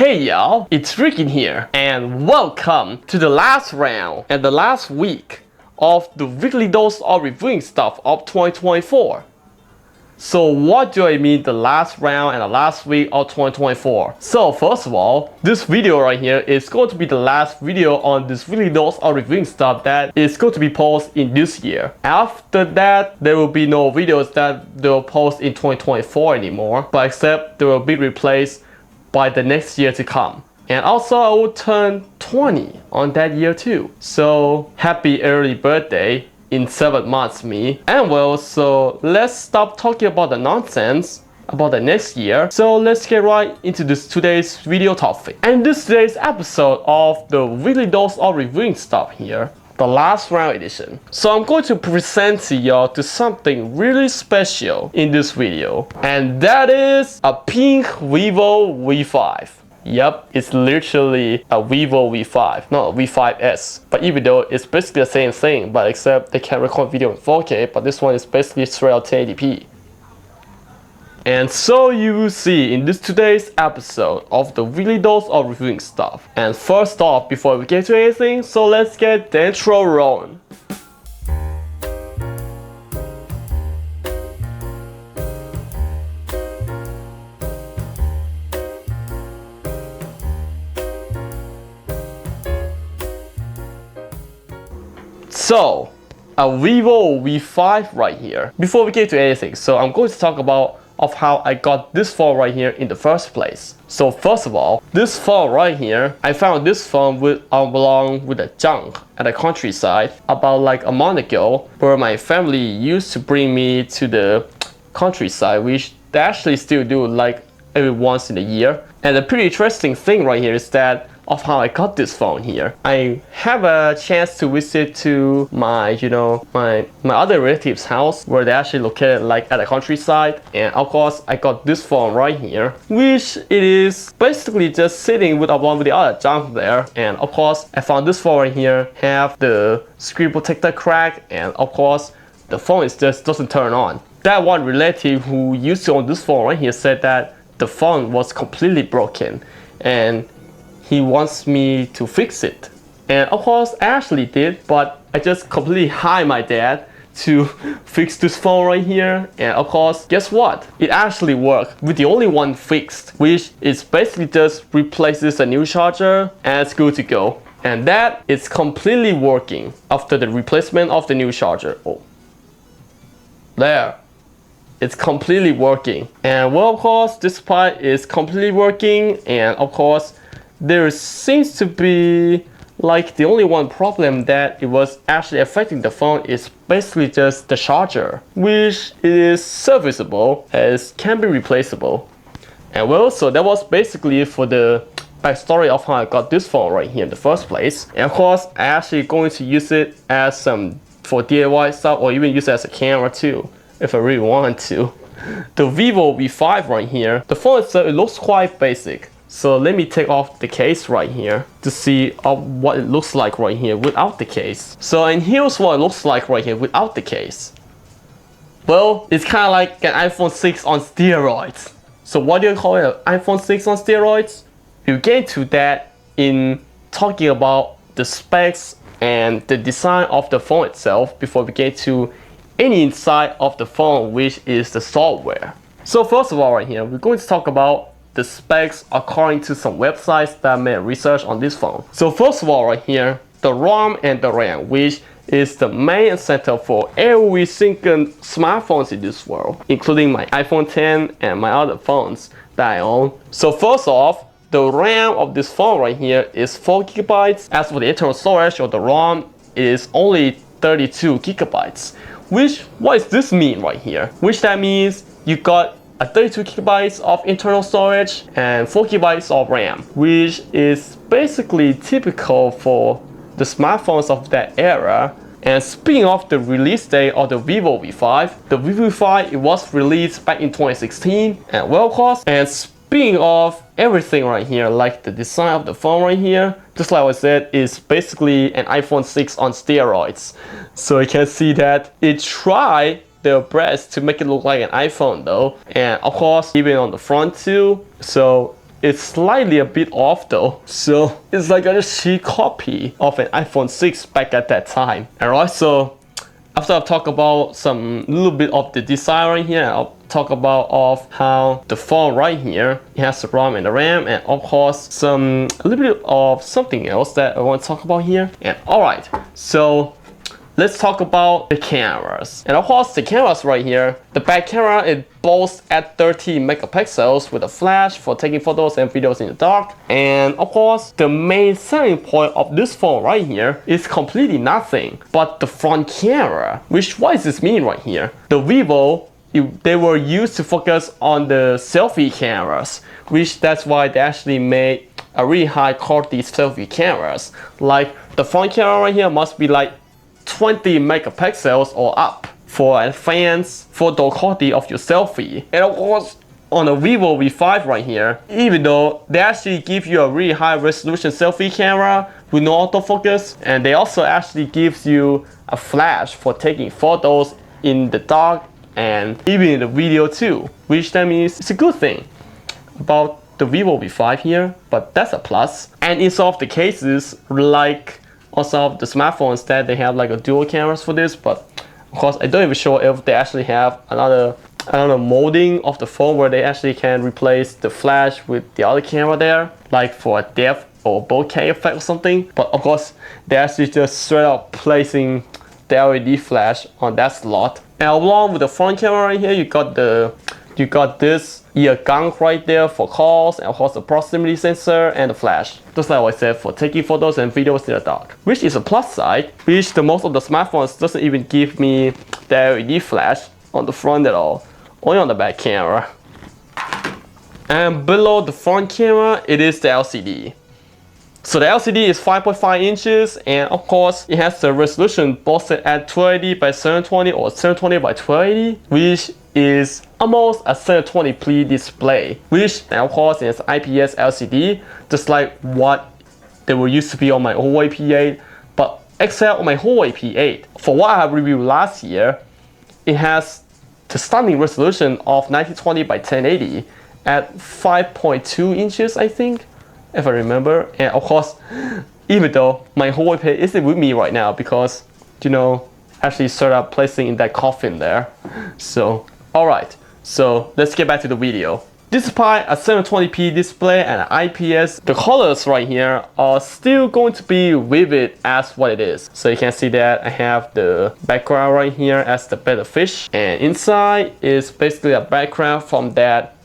Hey y'all, it's Ryukin here, and welcome to the last round and the last week of the weekly dose of reviewing stuff of 2024. So what do I mean the last round and the last week of 2024? So first of all, this video right here is going to be the last video on this weekly dose of reviewing stuff that is going to be posted in this year. After that, there will be no videos that they will post in 2024 anymore, but except they will be replaced by the next year to come. And also I will turn 20 on that year too. So happy early birthday in 7 months me. And well, so let's stop talking about the nonsense about the next year. So let's get right into today's video topic. And this today's episode of the weekly dose of reviewing stuff here, the last round edition. So I'm going to present to y'all to something really special in this video, and that is a pink VIVO V5. Yep, it's literally a VIVO V5, not a V5S. But even though it's basically the same thing, but except they can record video in 4K, but this one is basically straight out 1080p. And so you will see in this today's episode of the weekly dose of reviewing stuff. And first off, before we get to anything, so let's get the intro rolling. So, a VIVO V5 right here. Before we get to anything, so I'm going to talk about how I got this phone right here in the first place. So first of all, this phone right here, I found this phone along with a junk at the countryside about like a month ago, where my family used to bring me to the countryside, which they actually still do like every once in a year. And the pretty interesting thing right here is that of how I got this phone here. I have a chance to visit to my other relative's house, where they're actually located like at the countryside, and of course I got this phone right here, which it is basically just sitting with along with the other junk there. And of course I found this phone right here have the screen protector crack, and of course the phone just doesn't turn on. That one relative who used to own this phone right here said that the phone was completely broken and he wants me to fix it. And of course I actually did, but I just completely hired my dad to fix this phone right here. And of course, guess what? It actually worked with the only one fixed, which is basically just replaces a new charger and it's good to go. And that is completely working after the replacement of the new charger. Oh, there. It's completely working. And well, of course, this part is completely working, and of course there seems to be like the only one problem that it was actually affecting the phone is basically just the charger, which is serviceable as can be replaceable. And well, so that was basically for the backstory of how I got this phone right here in the first place. And of course I actually going to use it as some for DIY stuff, or even use it as a camera too if I really want to. The VIVO V5 right here, the phone itself, it looks quite basic. So let me take off the case right here to see what it looks like right here without the case. So, and here's what it looks like right here without the case. Well, it's kind of like an iPhone 6 on steroids. So what do you call it, an iPhone 6 on steroids? We'll get to that in talking about the specs and the design of the phone itself before we get to any inside of the phone, which is the software. So first of all right here, we're going to talk about the specs according to some websites that made research on this phone. So first of all right here, the ROM and the RAM, which is the main center for every single smartphones in this world, including my iPhone 10 and my other phones that I own. So first off, the RAM of this phone right here is 4 gigabytes. As for the internal storage of the ROM, it is only 32 gigabytes. Which, what does this mean right here? Which that means you got a 32 gigabytes of internal storage and 4 gigabytes of RAM, which is basically typical for the smartphones of that era. And speaking of the release date of the VIVO V5, the VIVO V5, it was released back in 2016, and well, of course, and speaking of everything right here, like the design of the phone right here, just like I said, is basically an iPhone 6 on steroids. So you can see that it tried their best to make it look like an iPhone though, and of course even on the front too. So it's slightly a bit off though. So it's like a cheap copy of an iPhone 6 back at that time. Alright, so after I've talked about some little bit of the design right here, I'll talk about of how the phone right here, it has the ROM and the RAM, and of course a little bit of something else that I want to talk about here. And alright, so let's talk about the cameras. And of course the cameras right here, the back camera, it boasts at 30 megapixels with a flash for taking photos and videos in the dark. And of course the main selling point of this phone right here is completely nothing but the front camera. Which, what does this mean right here? The VIVO, they were used to focus on the selfie cameras, which that's why they actually made a really high quality selfie cameras. Like the front camera right here must be like 20 megapixels or up for advanced photo quality of your selfie. And of course on the VIVO V5 right here, even though they actually give you a really high resolution selfie camera with no autofocus, and they also actually gives you a flash for taking photos in the dark and even in the video too, which that means it's a good thing about the VIVO V5 here, but that's a plus. And in some of the cases, like on some of the smartphones, that they have like a dual cameras for this, but of course I don't even sure if they actually have another molding of the phone where they actually can replace the flash with the other camera there, like for a depth or bokeh effect or something. But of course they actually just straight up placing the LED flash on that slot. And along with the front camera right here, you got this ear gunk right there for calls, and of course the proximity sensor and the flash, just like I said, for taking photos and videos in the dark, which is a plus side, which the most of the smartphones doesn't even give me the LED flash on the front at all, only on the back camera. And below the front camera, it is the LCD. So the LCD is 5.5 inches, and of course it has the resolution boosted at 1280 by 720 or 720 by 1280, which is almost a 720p display, which of course is IPS LCD, just like what they were used to be on my Huawei P8. But except on my Huawei P8, for what I reviewed last year, it has the stunning resolution of 1920 by 1080 at 5.2 inches, I think, if I remember. And of course, even though my Huawei P8 isn't with me right now because, you know, actually started up placing in that coffin there. So alright, so let's get back to the video. Despite a 720p display and an IPS, the colors right here are still going to be vivid as what it is. So you can see that I have the background right here as the better fish, and inside is basically a background from that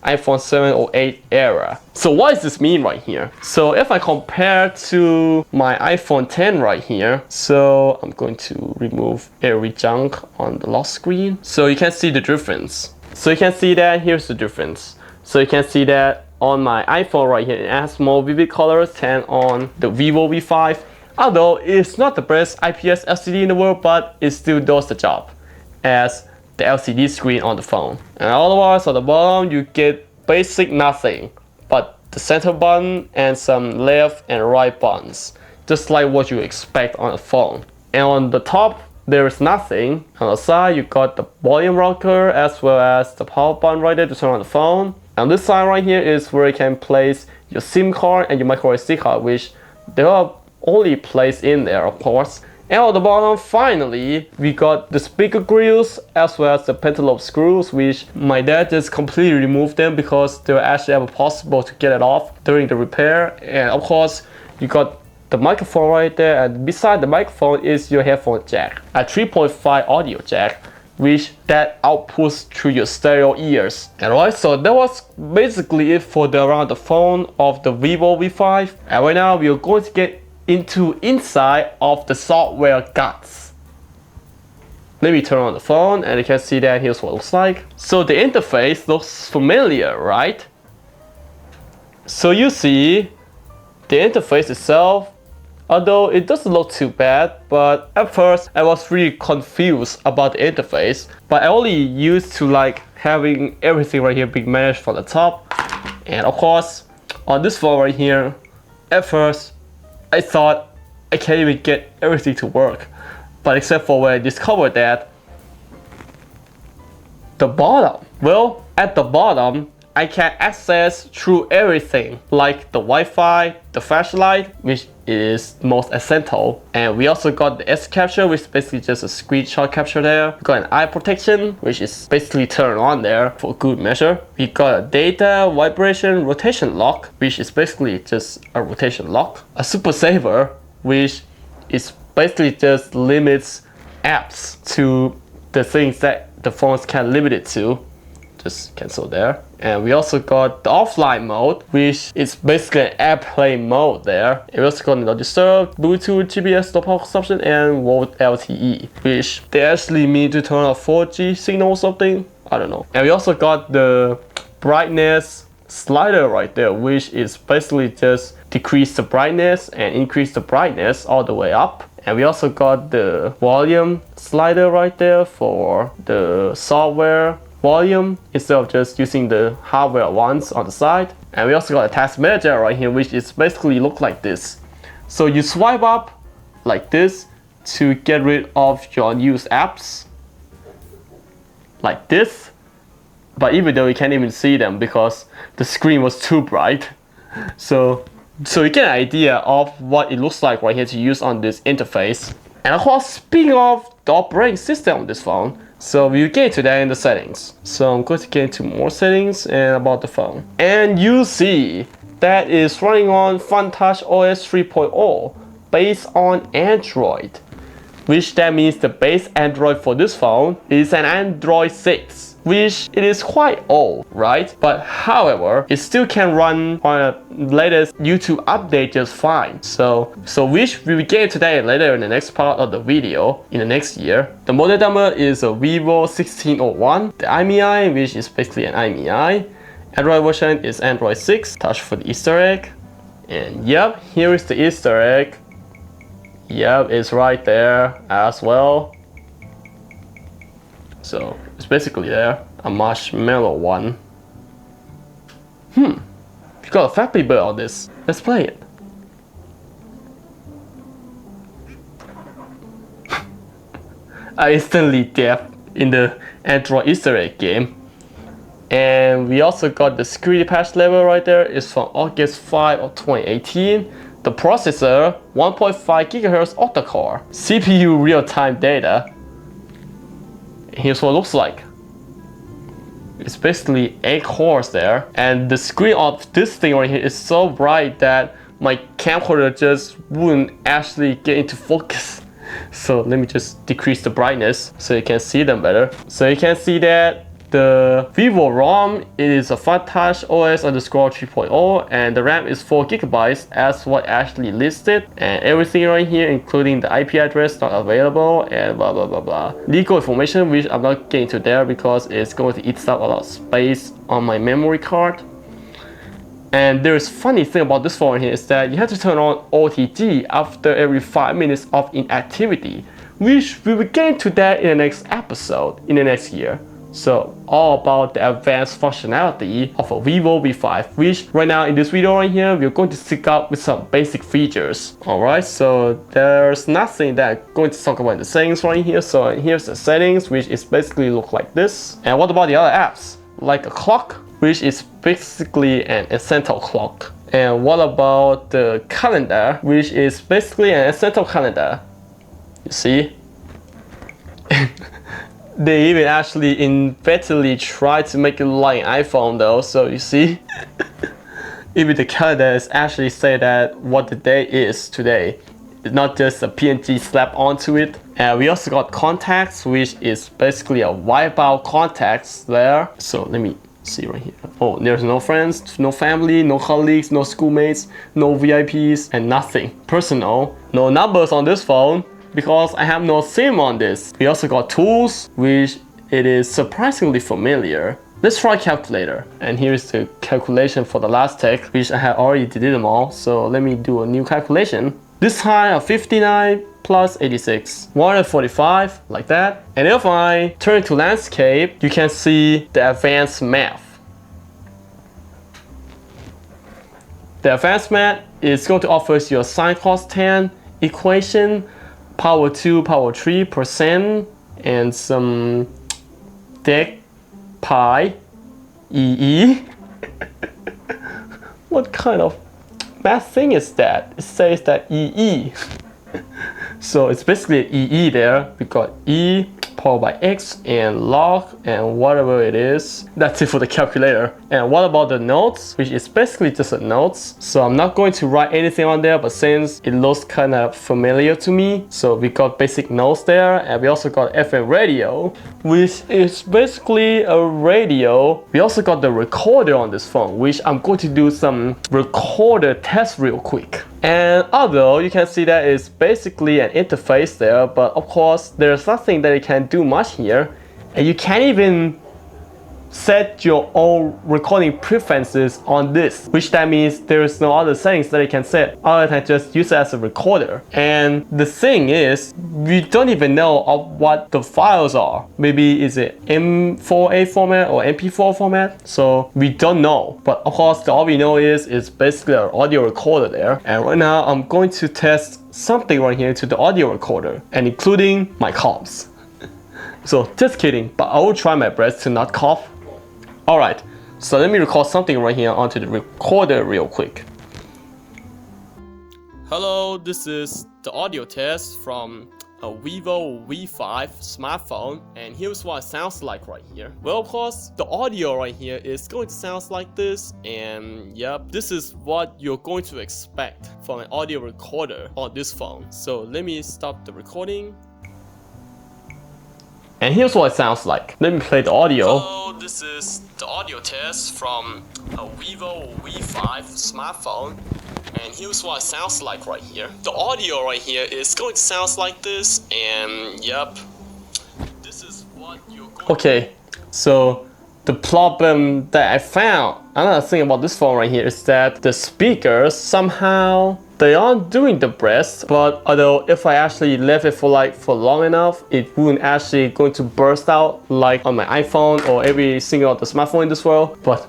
iPhone 7 or 8 era. So what does this mean right here? So if I compare to my iPhone 10 right here, so I'm going to remove every junk on the lock screen, so you can see the difference. So you can see that here's the difference. So you can see that on my iPhone right here, it has more vivid colors than on the VIVO V5. Although it's not the best IPS LCD in the world, but it still does the job as the LCD screen on the phone. And otherwise on the bottom you get basic nothing but the center button and some left and right buttons, just like what you expect on a phone. And on the top there is nothing. On the side you got the volume rocker as well as the power button right there to turn on the phone. And this side right here is where you can place your SIM card and your micro SD card, which they are only placed in there, of course. And on the bottom, finally, we got the speaker grills as well as the pentalobe screws, which my dad just completely removed them because they were actually ever possible to get it off during the repair. And of course, you got the microphone right there, and beside the microphone is your headphone jack, a 3.5 audio jack, which that outputs through your stereo ears. Alright, so that was basically it for around the phone of the VIVO V5. And right now, we are going to get into inside of the software guts. Let me turn on the phone and you can see that here's what it looks like. So the interface looks familiar, right? So you see the interface itself, although it doesn't look too bad, but at first I was really confused about the interface. But I only used to like having everything right here being managed from the top. And of course, on this phone right here, at first I thought I can't even get everything to work. But except for when I discovered that the bottom, well, at the bottom, I can access through everything, like the Wi-Fi, the flashlight, which is most essential. And we also got the S capture, which is basically just a screenshot capture there. We got an eye protection, which is basically turned on there for good measure. We got a data, vibration, rotation lock, which is basically just a rotation lock. A super saver, which is basically just limits apps to the things that the phones can limit it to. Just cancel there. And we also got the offline mode, which is basically an airplane mode there. And we also got no disturb, Bluetooth, GPS, no power consumption, and Volt LTE, which they actually mean to turn off 4G signal or something. I don't know. And we also got the brightness slider right there, which is basically just decrease the brightness and increase the brightness all the way up. And we also got the volume slider right there for the software volume instead of just using the hardware ones on the side. And we also got a task manager right here, which is basically look like this. So you swipe up like this to get rid of your unused apps, like this. But even though you can't even see them because the screen was too bright. So you get an idea of what it looks like right here to use on this interface. And of course, speaking of the operating system on this phone, so we'll get to that in the settings. So I'm going to get into more settings and about the phone. And you see that is running on FunTouch OS 3.0 based on Android, which that means the base Android for this phone is an Android 6, which it is quite old, right? But however, it still can run on a latest YouTube update just fine. So which we will get into that later in the next part of the video in the next year. The model number is a VIVO 1601. The IMEI, which is basically an IMEI. Android version is Android 6. Touch for the Easter egg. And yep, here is the Easter egg. Yep, it's right there as well. So it's basically there, a marshmallow one. You got a Farbic bird on this. Let's play it. I instantly deaf in the Android Easter egg game. And we also got the security patch level right there. It's from August 5 of 2018. The processor, 1.5 GHz octa-core. CPU real-time data. Here's what it looks like. It's basically 8 cores there. And the screen of this thing right here is so bright that my camcorder just wouldn't actually get into focus. So let me just decrease the brightness so you can see them better. So you can see that the VIVO ROM is a FunTouch OS underscore 3.0 and the RAM is 4 GB as what actually listed, and everything right here including the IP address not available and blah blah blah blah. Legal information which I'm not getting to there because it's going to eat up a lot of space on my memory card. And there's funny thing about this phone here is that you have to turn on OTG after every 5 minutes of inactivity, which we will get into that in the next episode in the next year. So all about the advanced functionality of a VIVO V5, which right now in this video right here, we're going to stick up with some basic features. Alright, so there's nothing that I'm going to talk about in the settings right here. So here's the settings, which is basically look like this. And what about the other apps? Like a clock, which is basically an essential clock. And what about the calendar, which is basically an essential calendar. You see? They even actually inadvertently tried to make it like an iPhone though, so you see? Even the calendar is actually say that what the day is today. It's not just a PNG slap onto it. And we also got contacts, which is basically a wipe out contacts there. So let me see right here. Oh, there's no friends, no family, no colleagues, no schoolmates, no VIPs, and nothing personal. No numbers on this phone, because I have no SIM on this. We also got tools, which it is surprisingly familiar. Let's try calculator. And here's the calculation for the last tech, which I have already did them all. So let me do a new calculation. This time of 59 plus 86, 145, like that. And if I turn to landscape, you can see the advanced math. The advanced math is going to offer you a sine cos tan equation, power 2, power 3%, and some dec pi EE. What kind of math thing is that? It says that EE. So it's basically an EE there. We got E powered by X and log and whatever it is. That's it for the calculator. And what about the notes, which is basically just a notes. So I'm not going to write anything on there, but since it looks kind of familiar to me, so we got basic notes there, and we also got FM radio, which is basically a radio. We also got the recorder on this phone, which I'm going to do some recorder test real quick. And although you can see that it's basically an interface there, but of course there's nothing that you can do much here, and you can't even set your own recording preferences on this, which that means there is no other settings that you can set other than just use it as a recorder. And the thing is, we don't even know of what the files are. Maybe is it M4A format or MP4 format, so we don't know. But of course all we know is it's basically an audio recorder there. And right now I'm going to test something right here to the audio recorder, and including my coughs. So just kidding, but I will try my best to not cough. Alright, so let me record something right here onto the recorder real quick. Hello, this is the audio test from a VIVO V5 smartphone, and here's what it sounds like right here. Well, of course, the audio right here is going to sound like this, and yep, this is what you're going to expect from an audio recorder on this phone. So let me stop the recording. And here's what it sounds like. Let me play the audio. Hello, this is the audio test from a VIVO V5 smartphone. And here's what it sounds like right here. The audio right here is going to sound like this, and yep, this is what you're going to... Okay, so the problem that I found, another thing about this phone right here is that the speakers somehow they aren't doing the best, but although if I actually left it for long enough, it wouldn't actually going to burst out like on my iPhone or every single other smartphone in this world. But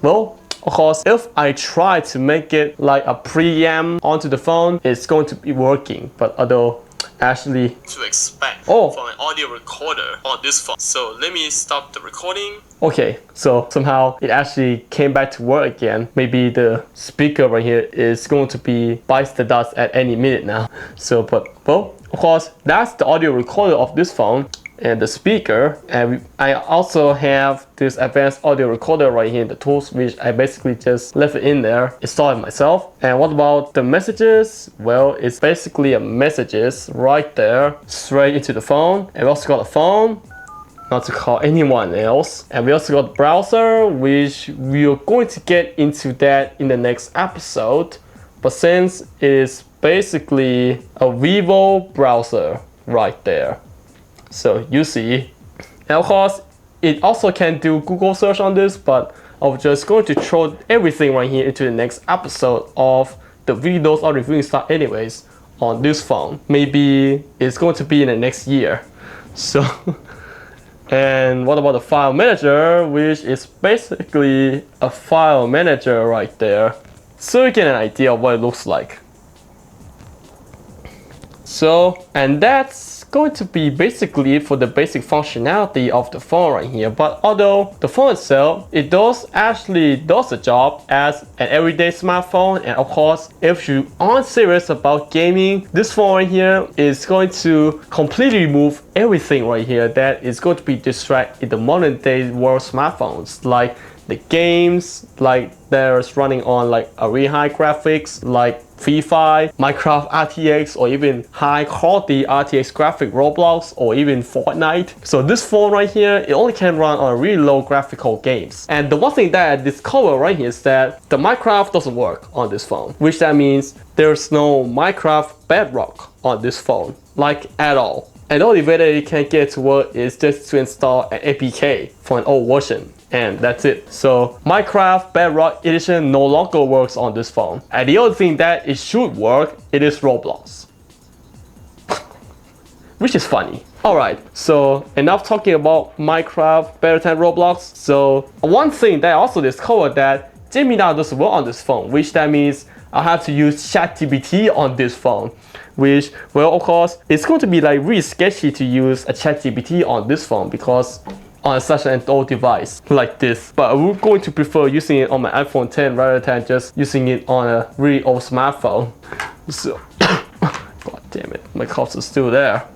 well, of course, if I try to make it like a preamp onto the phone, it's going to be working. But although actually to expect from an audio recorder on this phone. So let me stop the recording. Okay, so somehow it actually came back to work again. Maybe the speaker right here is going to be bites the dust at any minute now. So, but well, of course, that's the audio recorder of this phone and the speaker. And I also have this advanced audio recorder right here in the tools, which I basically just left it in there, installed it myself. And what about the messages? Well, it's basically a messages right there, straight into the phone. And we also got a phone, not to call anyone else. And we also got the browser, which we are going to get into that in the next episode. But since it is basically a VIVO browser right there, so you see, and of course it also can do Google search on this, but I'm just going to throw everything right here into the next episode of the videos or reviewing stuff anyways on this phone. Maybe it's going to be in the next year. So and what about the file manager, which is basically a file manager right there, so you get an idea of what it looks like. So, and that's going to be basically for the basic functionality of the phone right here. But although the phone itself, it actually does the job as an everyday smartphone. And of course, if you aren't serious about gaming, this phone right here is going to completely remove everything right here that is going to be distract in the modern day world smartphones, like the games like there's running on like a really high graphics like FIFA, Minecraft RTX, or even high quality RTX graphic Roblox, or even Fortnite. So this phone right here, it only can run on really low graphical games. And the one thing that I discovered right here is that the Minecraft doesn't work on this phone, which that means there's no Minecraft Bedrock on this phone, like at all. And the only way that you can get to work is just to install an APK for an old version. And that's it. So Minecraft Bedrock Edition no longer works on this phone. And the other thing that it should work, it is Roblox. Which is funny. Alright, so enough talking about Minecraft better than Roblox. So one thing that I also discovered that Gemini doesn't work on this phone, which that means I have to use ChatGPT on this phone. Which, well, of course, it's going to be like really sketchy to use a ChatGPT on this phone because on such an old device like this. But I'm going to prefer using it on my iPhone 10 rather than just using it on a really old smartphone. So, god damn it, my cups are still there.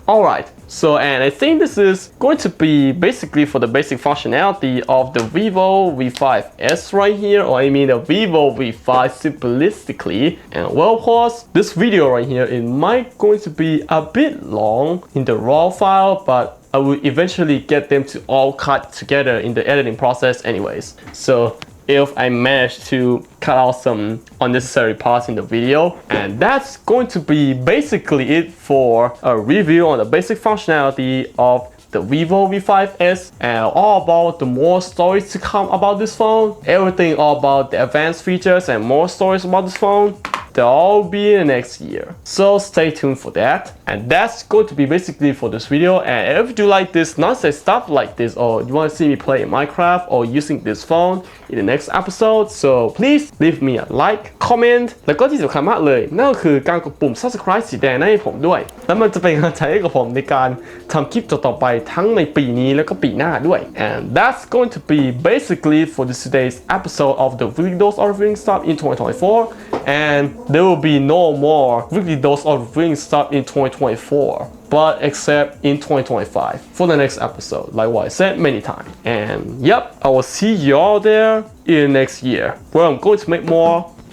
Alright, so and I think this is going to be basically for the basic functionality of the VIVO V5S right here, or I mean the VIVO V5 simplistically. And well, of course, this video right here, it might going to be a bit long in the raw file, but I will eventually get them to all cut together in the editing process anyways. So if I manage to cut out some unnecessary parts in the video. And that's going to be basically it for a review on the basic functionality of the VIVO V5S and all about the more stories to come about this phone. Everything all about the advanced features and more stories about this phone. They'll all be in the next year. So stay tuned for that. And that's going to be basically for this video. And if you like this nonsense stuff like this, or you want to see me play Minecraft or using this phone in the next episode, so please leave me a like, comment แล้วก็ที่สำคัญมากเลยนั่นก็คือการกดปุ่ม subscribe สีแดงให้ผมด้วยแล้วมันจะเป็นกำลังใจให้กับผมในการทำคลิปต่อๆไปทั้งในปีนี้แล้วก็ปีหน้าด้วย and that's going to be basically for today's episode of the weekly dose of reviewing stuff in 2024, and there will be no more weekly dose of reviewing stuff in 2024, but except in 2025 for the next episode, like what I said many times. And yep, I will see y'all there in the next year, where I'm going to make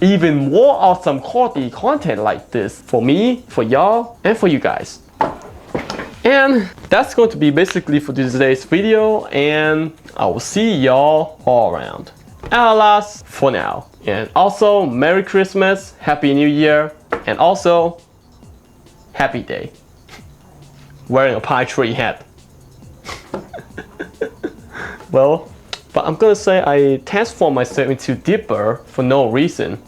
even more awesome quality content like this for me, for y'all, and for you guys. And that's going to be basically for today's video, and I will see y'all all around. Alas for now. And also, Merry Christmas, Happy New Year, and also, Happy Day. Wearing a pine tree hat. Well, but I'm gonna say I transformed myself into Dipper for no reason.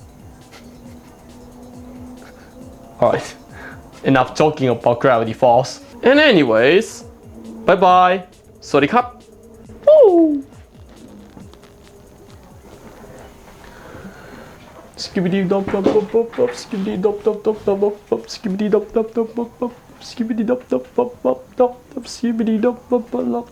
Alright, enough talking about Gravity Falls. And anyways, bye bye. สวัสดีครับ Woo! Skibbity dop dop dop dop dop, skibbity dop dop dop dop dop, skibbity dop dop dop dop dop, skibbity dop dop dop dop dop, skibbity dop dop dop dop.